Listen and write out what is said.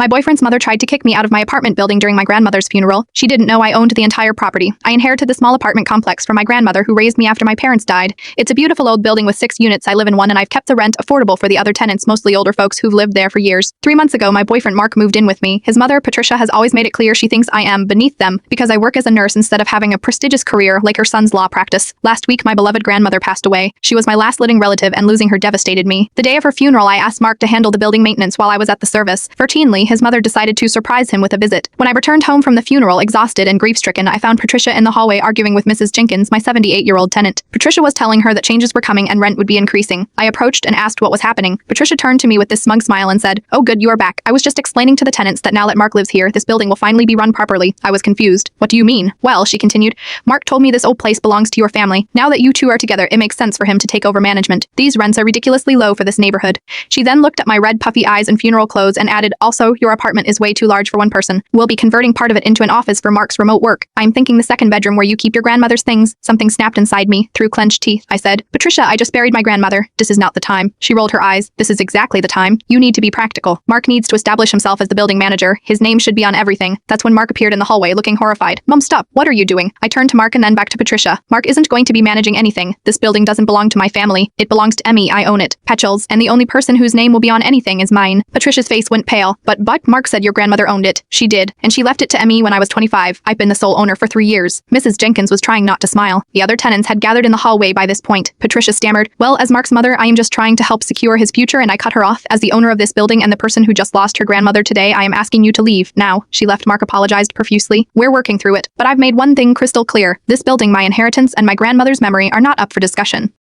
My boyfriend's mother tried to kick me out of my apartment building during my grandmother's funeral. She didn't know I owned the entire property. I inherited the small apartment complex from my grandmother who raised me after my parents died. It's a beautiful old building with 6 units. I live in one and I've kept the rent affordable for the other tenants, mostly older folks who've lived there for years. 3 months ago, my boyfriend Mark moved in with me. His mother, Patricia, has always made it clear she thinks I am beneath them because I work as a nurse instead of having a prestigious career like her son's law practice. Last week, my beloved grandmother passed away. She was my last living relative and losing her devastated me. The day of her funeral, I asked Mark to handle the building maintenance while I was at the service. Routinely, his mother decided to surprise him with a visit. When I returned home from the funeral, exhausted and grief-stricken, I found Patricia in the hallway arguing with Mrs. Jenkins, my 78-year-old tenant. Patricia was telling her that changes were coming and rent would be increasing. I approached and asked what was happening. Patricia turned to me with this smug smile and said, "Oh good, you are back. I was just explaining to the tenants that now that Mark lives here, this building will finally be run properly." I was confused. "What do you mean?" "Well," she continued, "Mark told me this old place belongs to your family. Now that you two are together, it makes sense for him to take over management. These rents are ridiculously low for this neighborhood." She then looked at my red puffy eyes and funeral clothes and added, "Also, your apartment is way too large for one person. We'll be converting part of it into an office for Mark's remote work. I'm thinking the second bedroom where you keep your grandmother's things." Something snapped inside me. Through clenched teeth, I said, "Patricia, I just buried my grandmother. This is not the time." She rolled her eyes. "This is exactly the time. You need to be practical. Mark needs to establish himself as the building manager. His name should be on everything." That's when Mark appeared in the hallway looking horrified. "Mom, stop. What are you doing?" I turned to Mark and then back to Patricia. "Mark isn't going to be managing anything. This building doesn't belong to my family. It belongs to Emmy. I own it. Petchels, and the only person whose name will be on anything is mine." Patricia's face went pale. But Mark said your grandmother owned it." "She did, and she left it to Emmy when I was 25. I've been the sole owner for 3 years." Mrs. Jenkins was trying not to smile. The other tenants had gathered in the hallway by this point. Patricia stammered, "Well, as Mark's mother, I am just trying to help secure his future," and I cut her off. "As the owner of this building and the person who just lost her grandmother today, I am asking you to leave now." She left. Mark apologized profusely. "We're working through it, but I've made one thing crystal clear. This building, my inheritance, and my grandmother's memory are not up for discussion."